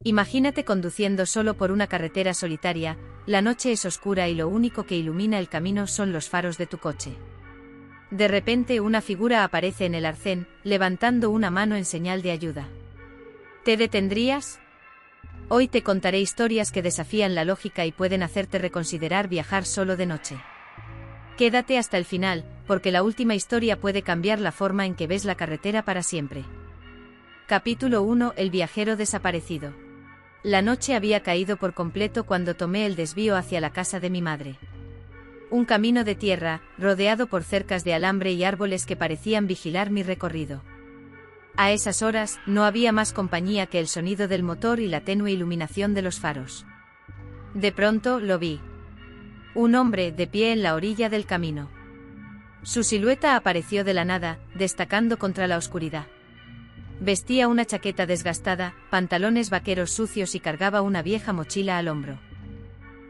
Imagínate conduciendo solo por una carretera solitaria, la noche es oscura y lo único que ilumina el camino son los faros de tu coche. De repente una figura aparece en el arcén, levantando una mano en señal de ayuda. ¿Te detendrías? Hoy te contaré historias que desafían la lógica y pueden hacerte reconsiderar viajar solo de noche. Quédate hasta el final, porque la última historia puede cambiar la forma en que ves la carretera para siempre. Capítulo 1. El viajero desaparecido. La noche había caído por completo cuando tomé el desvío hacia la casa de mi madre. Un camino de tierra, rodeado por cercas de alambre y árboles que parecían vigilar mi recorrido. A esas horas, no había más compañía que el sonido del motor y la tenue iluminación de los faros. De pronto, lo vi. Un hombre de pie en la orilla del camino. Su silueta apareció de la nada, destacando contra la oscuridad. Vestía una chaqueta desgastada, pantalones vaqueros sucios y cargaba una vieja mochila al hombro.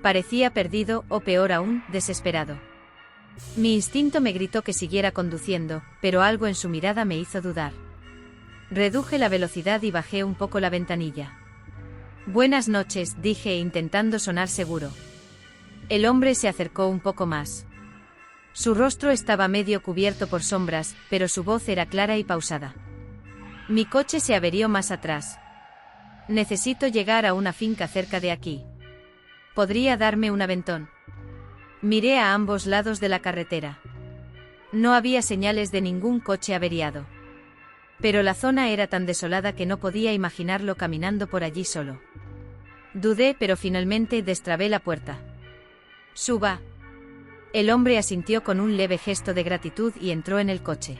Parecía perdido, o peor aún, desesperado. Mi instinto me gritó que siguiera conduciendo, pero algo en su mirada me hizo dudar. Reduje la velocidad y bajé un poco la ventanilla. «Buenas noches», dije intentando sonar seguro. El hombre se acercó un poco más. Su rostro estaba medio cubierto por sombras, pero su voz era clara y pausada. «Mi coche se averió más atrás. Necesito llegar a una finca cerca de aquí. ¿Podría darme un aventón?» Miré a ambos lados de la carretera. No había señales de ningún coche averiado. Pero la zona era tan desolada que no podía imaginarlo caminando por allí solo. Dudé, pero finalmente destrabé la puerta. «Suba». El hombre asintió con un leve gesto de gratitud y entró en el coche.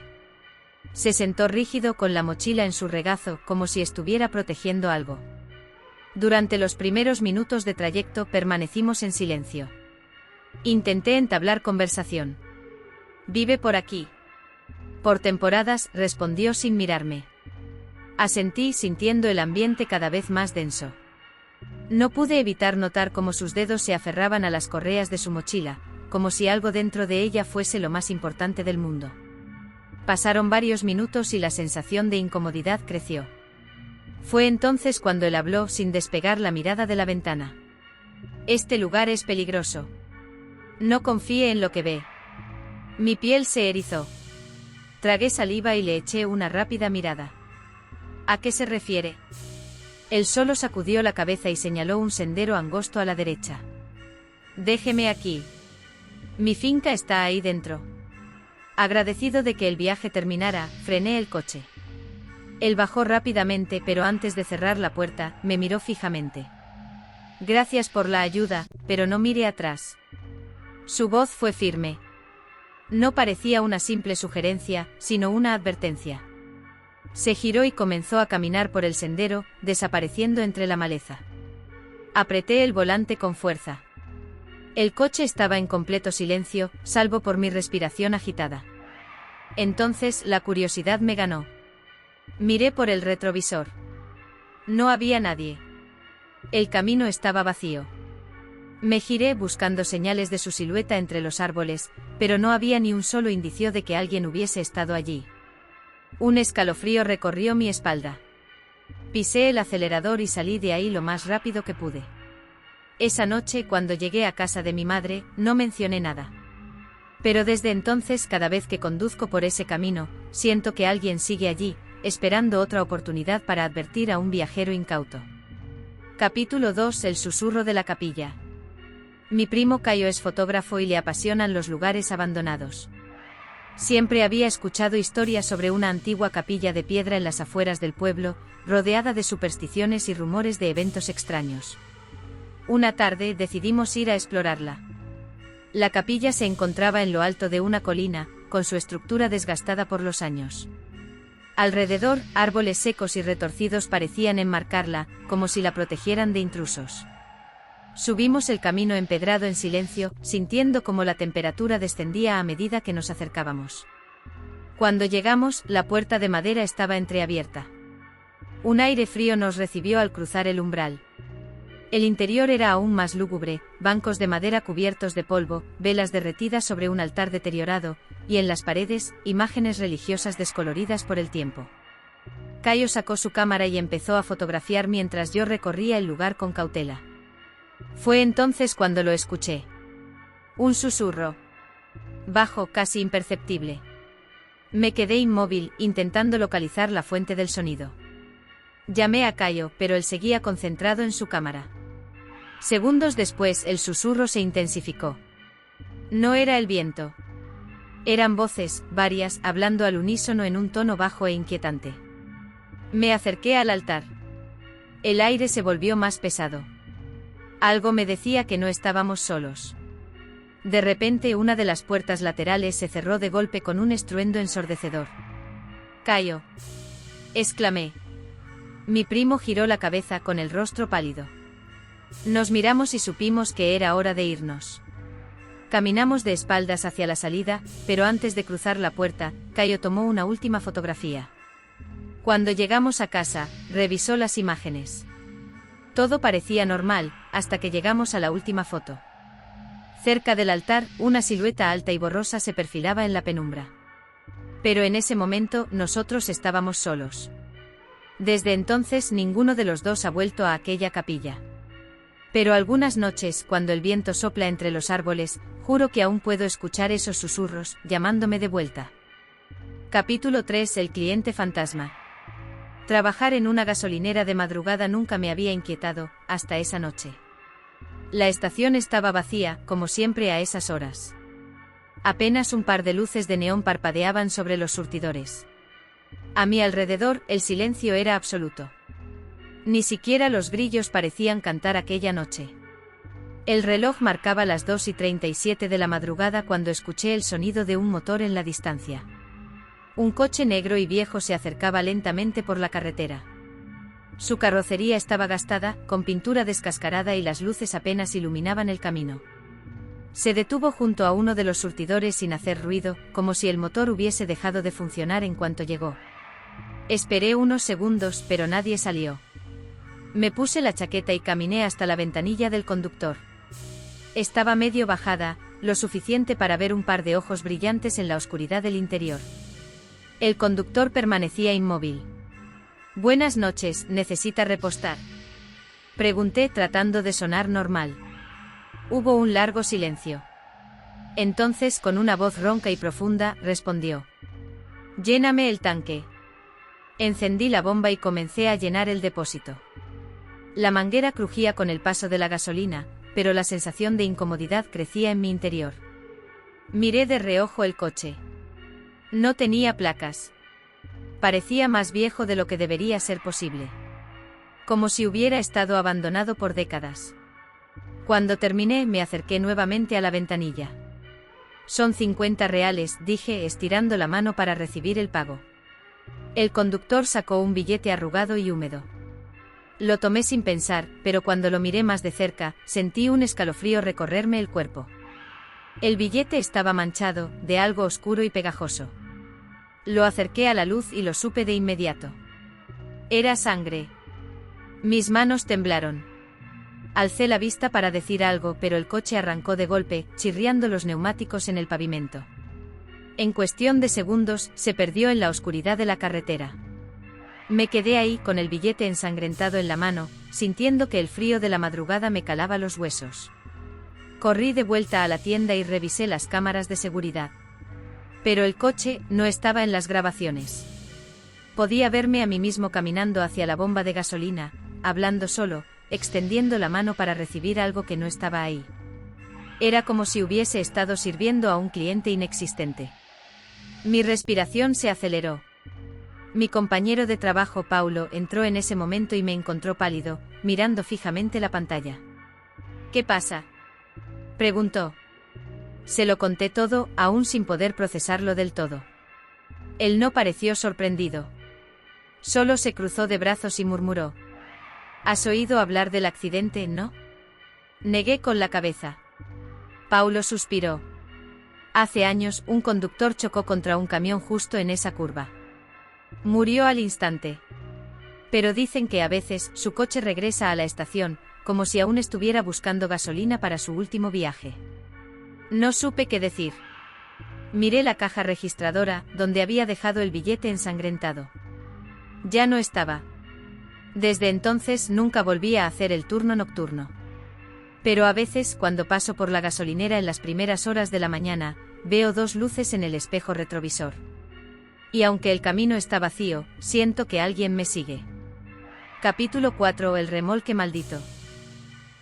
Se sentó rígido con la mochila en su regazo, como si estuviera protegiendo algo. Durante los primeros minutos de trayecto permanecimos en silencio. Intenté entablar conversación. «¿Vive por aquí?» «Por temporadas», respondió sin mirarme. Asentí, sintiendo el ambiente cada vez más denso. No pude evitar notar cómo sus dedos se aferraban a las correas de su mochila, como si algo dentro de ella fuese lo más importante del mundo. Pasaron varios minutos y la sensación de incomodidad creció. Fue entonces cuando él habló sin despegar la mirada de la ventana. «Este lugar es peligroso. No confíe en lo que ve». Mi piel se erizó. Tragué saliva y le eché una rápida mirada. «¿A qué se refiere?» Él solo sacudió la cabeza y señaló un sendero angosto a la derecha. «Déjeme aquí. Mi finca está ahí dentro». Agradecido de que el viaje terminara, frené el coche. Él bajó rápidamente, pero antes de cerrar la puerta, me miró fijamente. «Gracias por la ayuda, pero no mire atrás». Su voz fue firme. No parecía una simple sugerencia, sino una advertencia. Se giró y comenzó a caminar por el sendero, desapareciendo entre la maleza. Apreté el volante con fuerza. El coche estaba en completo silencio, salvo por mi respiración agitada. Entonces la curiosidad me ganó. Miré por el retrovisor. No había nadie. El camino estaba vacío. Me giré buscando señales de su silueta entre los árboles, pero no había ni un solo indicio de que alguien hubiese estado allí. Un escalofrío recorrió mi espalda. Pisé el acelerador y salí de ahí lo más rápido que pude. Esa noche, cuando llegué a casa de mi madre, no mencioné nada. Pero desde entonces, cada vez que conduzco por ese camino, siento que alguien sigue allí, esperando otra oportunidad para advertir a un viajero incauto. Capítulo 2. El susurro de la capilla. Mi primo Cayo es fotógrafo y le apasionan los lugares abandonados. Siempre había escuchado historias sobre una antigua capilla de piedra en las afueras del pueblo, rodeada de supersticiones y rumores de eventos extraños. Una tarde decidimos ir a explorarla. La capilla se encontraba en lo alto de una colina, con su estructura desgastada por los años. Alrededor, árboles secos y retorcidos parecían enmarcarla, como si la protegieran de intrusos. Subimos el camino empedrado en silencio, sintiendo cómo la temperatura descendía a medida que nos acercábamos. Cuando llegamos, la puerta de madera estaba entreabierta. Un aire frío nos recibió al cruzar el umbral. El interior era aún más lúgubre, bancos de madera cubiertos de polvo, velas derretidas sobre un altar deteriorado, y en las paredes, imágenes religiosas descoloridas por el tiempo. Caio sacó su cámara y empezó a fotografiar mientras yo recorría el lugar con cautela. Fue entonces cuando lo escuché. Un susurro. Bajo, casi imperceptible. Me quedé inmóvil, intentando localizar la fuente del sonido. Llamé a Caio, pero él seguía concentrado en su cámara. Segundos después, el susurro se intensificó. No era el viento. Eran voces, varias, hablando al unísono en un tono bajo e inquietante. Me acerqué al altar. El aire se volvió más pesado. Algo me decía que no estábamos solos. De repente una de las puertas laterales se cerró de golpe con un estruendo ensordecedor. «Caio», exclamé. Mi primo giró la cabeza con el rostro pálido. Nos miramos y supimos que era hora de irnos. Caminamos de espaldas hacia la salida, pero antes de cruzar la puerta, Caio tomó una última fotografía. Cuando llegamos a casa, revisó las imágenes. Todo parecía normal, hasta que llegamos a la última foto. Cerca del altar, una silueta alta y borrosa se perfilaba en la penumbra. Pero en ese momento, nosotros estábamos solos. Desde entonces ninguno de los dos ha vuelto a aquella capilla. Pero algunas noches, cuando el viento sopla entre los árboles, juro que aún puedo escuchar esos susurros, llamándome de vuelta. Capítulo 3: El cliente fantasma. Trabajar en una gasolinera de madrugada nunca me había inquietado, hasta esa noche. La estación estaba vacía, como siempre a esas horas. Apenas un par de luces de neón parpadeaban sobre los surtidores. A mi alrededor, el silencio era absoluto. Ni siquiera los grillos parecían cantar aquella noche. El reloj marcaba las 2:37 de la madrugada cuando escuché el sonido de un motor en la distancia. Un coche negro y viejo se acercaba lentamente por la carretera. Su carrocería estaba gastada, con pintura descascarada y las luces apenas iluminaban el camino. Se detuvo junto a uno de los surtidores sin hacer ruido, como si el motor hubiese dejado de funcionar en cuanto llegó. Esperé unos segundos, pero nadie salió. Me puse la chaqueta y caminé hasta la ventanilla del conductor. Estaba medio bajada, lo suficiente para ver un par de ojos brillantes en la oscuridad del interior. El conductor permanecía inmóvil. «Buenas noches, ¿necesita repostar?», pregunté tratando de sonar normal. Hubo un largo silencio. Entonces, con una voz ronca y profunda, respondió: «Lléname el tanque». Encendí la bomba y comencé a llenar el depósito. La manguera crujía con el paso de la gasolina, pero la sensación de incomodidad crecía en mi interior. Miré de reojo el coche. No tenía placas. Parecía más viejo de lo que debería ser posible. Como si hubiera estado abandonado por décadas. Cuando terminé, me acerqué nuevamente a la ventanilla. «Son 50 reales», dije, estirando la mano para recibir el pago. El conductor sacó un billete arrugado y húmedo. Lo tomé sin pensar, pero cuando lo miré más de cerca, sentí un escalofrío recorrerme el cuerpo. El billete estaba manchado, de algo oscuro y pegajoso. Lo acerqué a la luz y lo supe de inmediato. Era sangre. Mis manos temblaron. Alcé la vista para decir algo, pero el coche arrancó de golpe, chirriando los neumáticos en el pavimento. En cuestión de segundos, se perdió en la oscuridad de la carretera. Me quedé ahí, con el billete ensangrentado en la mano, sintiendo que el frío de la madrugada me calaba los huesos. Corrí de vuelta a la tienda y revisé las cámaras de seguridad. Pero el coche no estaba en las grabaciones. Podía verme a mí mismo caminando hacia la bomba de gasolina, hablando solo, extendiendo la mano para recibir algo que no estaba ahí. Era como si hubiese estado sirviendo a un cliente inexistente. Mi respiración se aceleró. Mi compañero de trabajo Paulo entró en ese momento y me encontró pálido, mirando fijamente la pantalla. «¿Qué pasa?», preguntó. Se lo conté todo, aún sin poder procesarlo del todo. Él no pareció sorprendido. Solo se cruzó de brazos y murmuró: «¿Has oído hablar del accidente, no?». Negué con la cabeza. Paulo suspiró. Hace años, un conductor chocó contra un camión justo en esa curva. Murió al instante. Pero dicen que a veces, su coche regresa a la estación, como si aún estuviera buscando gasolina para su último viaje. No supe qué decir. Miré la caja registradora, donde había dejado el billete ensangrentado. Ya no estaba. Desde entonces nunca volví a hacer el turno nocturno. Pero a veces, cuando paso por la gasolinera en las primeras horas de la mañana, veo dos luces en el espejo retrovisor. Y aunque el camino está vacío, siento que alguien me sigue. Capítulo 4. El remolque maldito.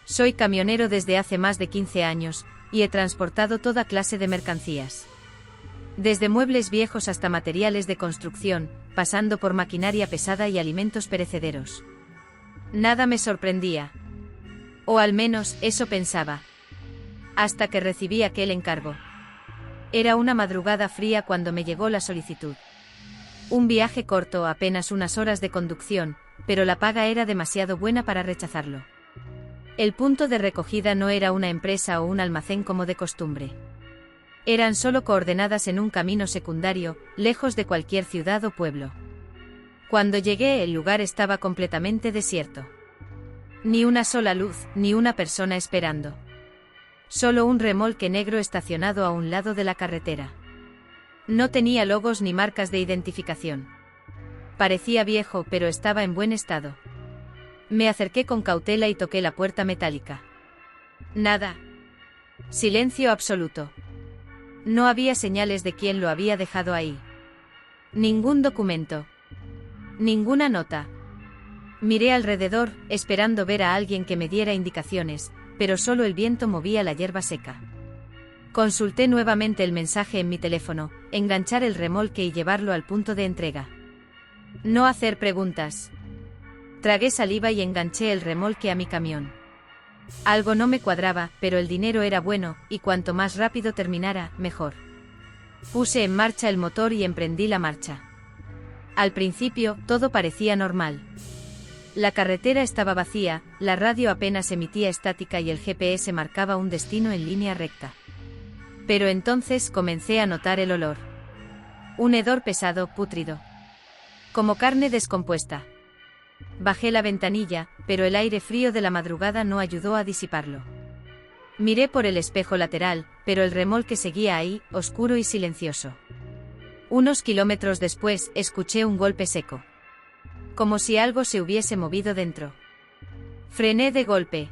Soy camionero desde hace más de 15 años, y he transportado toda clase de mercancías. Desde muebles viejos hasta materiales de construcción, pasando por maquinaria pesada y alimentos perecederos. Nada me sorprendía. O al menos, eso pensaba. Hasta que recibí aquel encargo. Era una madrugada fría cuando me llegó la solicitud. Un viaje corto, apenas unas horas de conducción, pero la paga era demasiado buena para rechazarlo. El punto de recogida no era una empresa o un almacén como de costumbre. Eran solo coordenadas en un camino secundario, lejos de cualquier ciudad o pueblo. Cuando llegué, el lugar estaba completamente desierto. Ni una sola luz, ni una persona esperando. Solo un remolque negro estacionado a un lado de la carretera. No tenía logos ni marcas de identificación. Parecía viejo, pero estaba en buen estado. Me acerqué con cautela y toqué la puerta metálica. Nada. Silencio absoluto. No había señales de quién lo había dejado ahí. Ningún documento. Ninguna nota. Miré alrededor, esperando ver a alguien que me diera indicaciones, pero solo el viento movía la hierba seca. Consulté nuevamente el mensaje en mi teléfono, enganchar el remolque y llevarlo al punto de entrega. No hacer preguntas. Tragué saliva y enganché el remolque a mi camión. Algo no me cuadraba, pero el dinero era bueno, y cuanto más rápido terminara, mejor. Puse en marcha el motor y emprendí la marcha. Al principio, todo parecía normal. La carretera estaba vacía, la radio apenas emitía estática y el GPS marcaba un destino en línea recta. Pero entonces comencé a notar el olor. Un hedor pesado, pútrido. Como carne descompuesta. Bajé la ventanilla, pero el aire frío de la madrugada no ayudó a disiparlo. Miré por el espejo lateral, pero el remolque seguía ahí, oscuro y silencioso. Unos kilómetros después, escuché un golpe seco. Como si algo se hubiese movido dentro. Frené de golpe.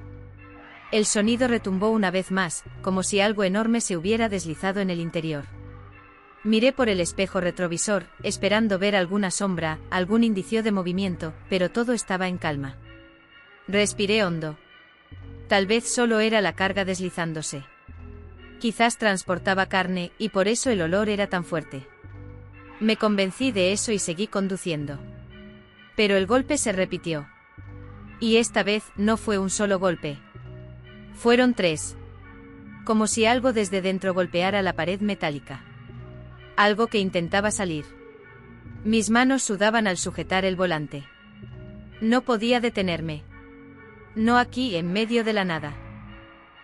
El sonido retumbó una vez más, como si algo enorme se hubiera deslizado en el interior. Miré por el espejo retrovisor, esperando ver alguna sombra, algún indicio de movimiento, pero todo estaba en calma. Respiré hondo. Tal vez solo era la carga deslizándose. Quizás transportaba carne, y por eso el olor era tan fuerte. Me convencí de eso y seguí conduciendo. Pero el golpe se repitió. Y esta vez no fue un solo golpe. Fueron 3. Como si algo desde dentro golpeara la pared metálica. Algo que intentaba salir. Mis manos sudaban al sujetar el volante. No podía detenerme. No aquí, en medio de la nada.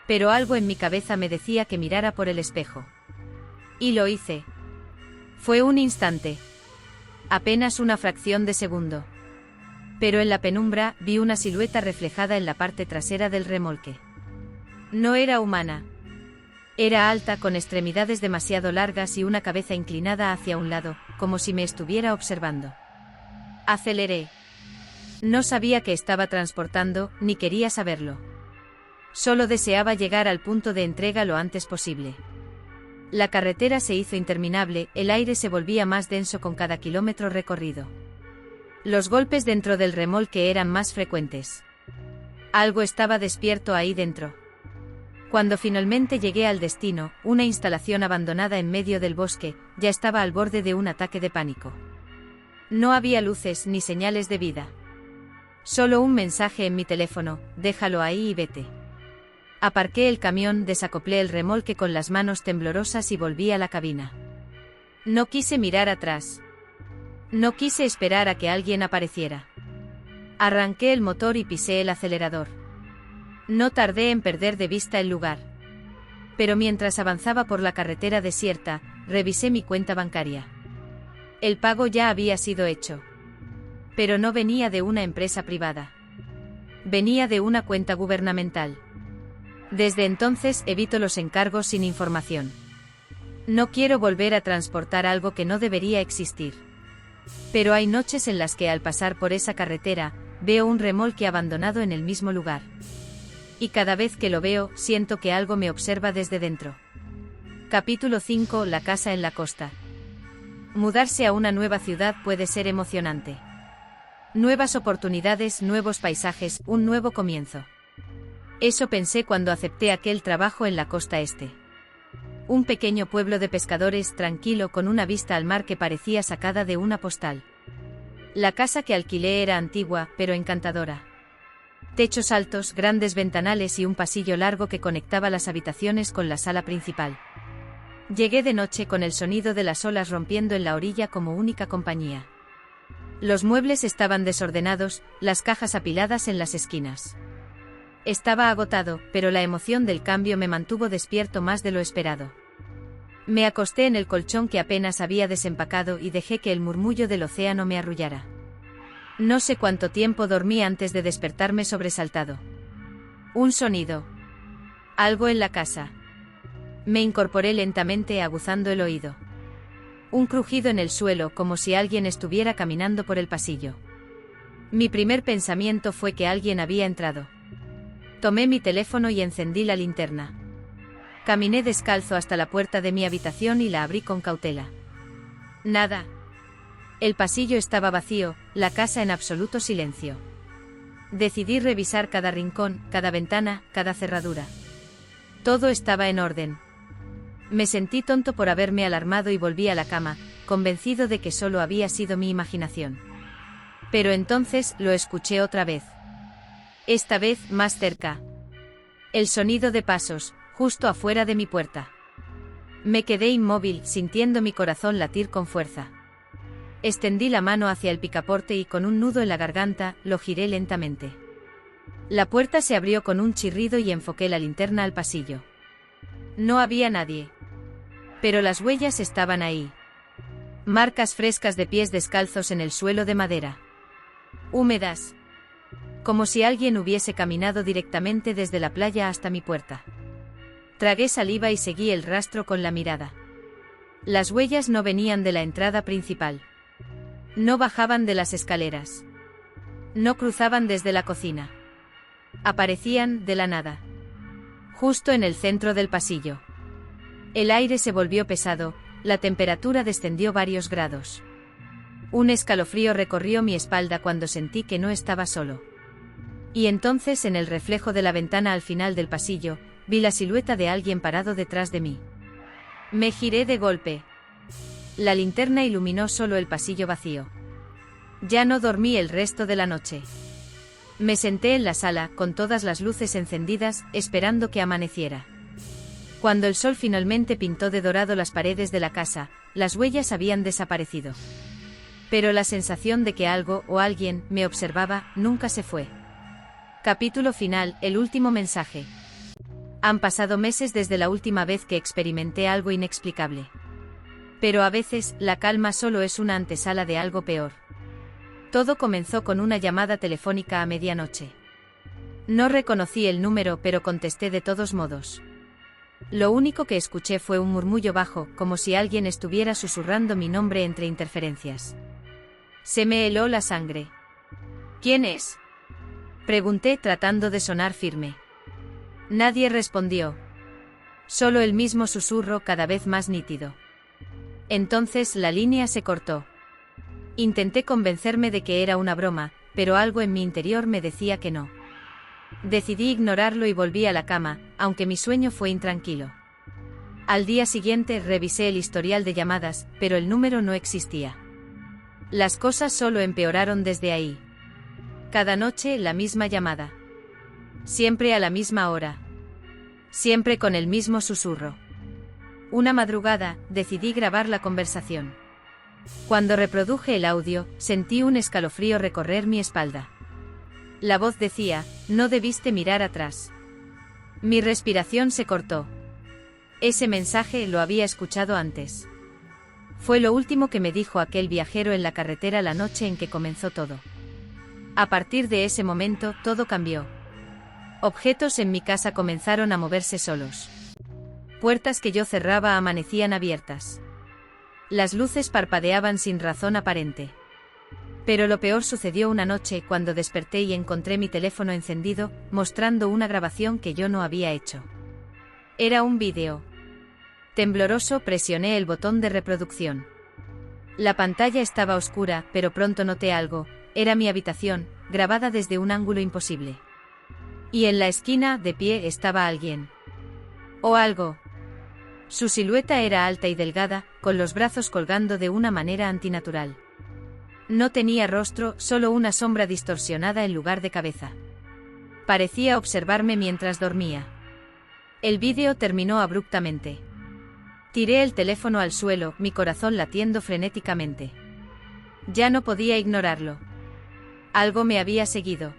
Pero algo en mi cabeza me decía que mirara por el espejo. Y lo hice. Fue un instante. Apenas una fracción de segundo. Pero en la penumbra vi una silueta reflejada en la parte trasera del remolque. No era humana. Era alta, con extremidades demasiado largas y una cabeza inclinada hacia un lado, como si me estuviera observando. Aceleré. No sabía qué estaba transportando, ni quería saberlo. Solo deseaba llegar al punto de entrega lo antes posible. La carretera se hizo interminable, el aire se volvía más denso con cada kilómetro recorrido. Los golpes dentro del remolque eran más frecuentes. Algo estaba despierto ahí dentro. Cuando finalmente llegué al destino, una instalación abandonada en medio del bosque, ya estaba al borde de un ataque de pánico. No había luces ni señales de vida. Solo un mensaje en mi teléfono: déjalo ahí y vete. Aparqué el camión, desacoplé el remolque con las manos temblorosas y volví a la cabina. No quise mirar atrás. No quise esperar a que alguien apareciera. Arranqué el motor y pisé el acelerador. No tardé en perder de vista el lugar. Pero mientras avanzaba por la carretera desierta, revisé mi cuenta bancaria. El pago ya había sido hecho. Pero no venía de una empresa privada. Venía de una cuenta gubernamental. Desde entonces evito los encargos sin información. No quiero volver a transportar algo que no debería existir. Pero hay noches en las que al pasar por esa carretera, veo un remolque abandonado en el mismo lugar. Y cada vez que lo veo, siento que algo me observa desde dentro. Capítulo 5. La casa en la costa. Mudarse a una nueva ciudad puede ser emocionante. Nuevas oportunidades, nuevos paisajes, un nuevo comienzo. Eso pensé cuando acepté aquel trabajo en la costa este. Un pequeño pueblo de pescadores tranquilo con una vista al mar que parecía sacada de una postal. La casa que alquilé era antigua, pero encantadora. Techos altos, grandes ventanales y un pasillo largo que conectaba las habitaciones con la sala principal. Llegué de noche con el sonido de las olas rompiendo en la orilla como única compañía. Los muebles estaban desordenados, las cajas apiladas en las esquinas. Estaba agotado, pero la emoción del cambio me mantuvo despierto más de lo esperado. Me acosté en el colchón que apenas había desempacado y dejé que el murmullo del océano me arrullara. No sé cuánto tiempo dormí antes de despertarme sobresaltado. Un sonido. Algo en la casa. Me incorporé lentamente aguzando el oído. Un crujido en el suelo como si alguien estuviera caminando por el pasillo. Mi primer pensamiento fue que alguien había entrado. Tomé mi teléfono y encendí la linterna. Caminé descalzo hasta la puerta de mi habitación y la abrí con cautela. Nada. El pasillo estaba vacío, la casa en absoluto silencio. Decidí revisar cada rincón, cada ventana, cada cerradura. Todo estaba en orden. Me sentí tonto por haberme alarmado y volví a la cama, convencido de que solo había sido mi imaginación. Pero entonces lo escuché otra vez. Esta vez más cerca. El sonido de pasos, justo afuera de mi puerta. Me quedé inmóvil, sintiendo mi corazón latir con fuerza. Extendí la mano hacia el picaporte y con un nudo en la garganta, lo giré lentamente. La puerta se abrió con un chirrido y enfoqué la linterna al pasillo. No había nadie. Pero las huellas estaban ahí. Marcas frescas de pies descalzos en el suelo de madera. Húmedas. Como si alguien hubiese caminado directamente desde la playa hasta mi puerta. Tragué saliva y seguí el rastro con la mirada. Las huellas no venían de la entrada principal. No bajaban de las escaleras. No cruzaban desde la cocina. Aparecían de la nada. Justo en el centro del pasillo. El aire se volvió pesado, la temperatura descendió varios grados. Un escalofrío recorrió mi espalda cuando sentí que no estaba solo. Y entonces en el reflejo de la ventana al final del pasillo, vi la silueta de alguien parado detrás de mí. Me giré de golpe. La linterna iluminó solo el pasillo vacío. Ya no dormí el resto de la noche. Me senté en la sala, con todas las luces encendidas, esperando que amaneciera. Cuando el sol finalmente pintó de dorado las paredes de la casa, las huellas habían desaparecido. Pero la sensación de que algo o alguien me observaba nunca se fue. Capítulo final, el último mensaje. Han pasado meses desde la última vez que experimenté algo inexplicable. Pero a veces, la calma solo es una antesala de algo peor. Todo comenzó con una llamada telefónica a medianoche. No reconocí el número, pero contesté de todos modos. Lo único que escuché fue un murmullo bajo, como si alguien estuviera susurrando mi nombre entre interferencias. Se me heló la sangre. ¿Quién es?, pregunté tratando de sonar firme. Nadie respondió. Solo el mismo susurro cada vez más nítido. Entonces la línea se cortó. Intenté convencerme de que era una broma, pero algo en mi interior me decía que no. Decidí ignorarlo y volví a la cama, aunque mi sueño fue intranquilo. Al día siguiente revisé el historial de llamadas, pero el número no existía. Las cosas solo empeoraron desde ahí. Cada noche la misma llamada. Siempre a la misma hora. Siempre con el mismo susurro. Una madrugada, decidí grabar la conversación. Cuando reproduje el audio, sentí un escalofrío recorrer mi espalda. La voz decía, no debiste mirar atrás. Mi respiración se cortó. Ese mensaje lo había escuchado antes. Fue lo último que me dijo aquel viajero en la carretera la noche en que comenzó todo. A partir de ese momento, todo cambió. Objetos en mi casa comenzaron a moverse solos. Puertas que yo cerraba amanecían abiertas. Las luces parpadeaban sin razón aparente. Pero lo peor sucedió una noche cuando desperté y encontré mi teléfono encendido, mostrando una grabación que yo no había hecho. Era un vídeo. Tembloroso presioné el botón de reproducción. La pantalla estaba oscura, pero pronto noté algo. Era mi habitación, grabada desde un ángulo imposible. Y en la esquina, de pie, estaba alguien. O algo. Su silueta era alta y delgada, con los brazos colgando de una manera antinatural. No tenía rostro, solo una sombra distorsionada en lugar de cabeza. Parecía observarme mientras dormía. El vídeo terminó abruptamente. Tiré el teléfono al suelo, mi corazón latiendo frenéticamente. Ya no podía ignorarlo. Algo me había seguido.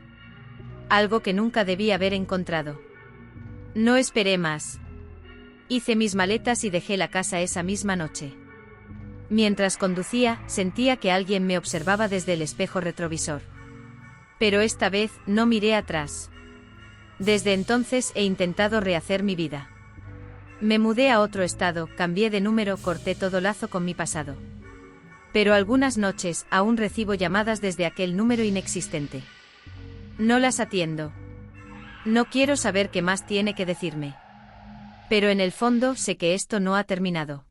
Algo que nunca debí haber encontrado. No esperé más. Hice mis maletas y dejé la casa esa misma noche. Mientras conducía, sentía que alguien me observaba desde el espejo retrovisor. Pero esta vez, no miré atrás. Desde entonces he intentado rehacer mi vida. Me mudé a otro estado, cambié de número, corté todo lazo con mi pasado. Pero algunas noches, aún recibo llamadas desde aquel número inexistente. No las atiendo. No quiero saber qué más tiene que decirme. Pero en el fondo sé que esto no ha terminado.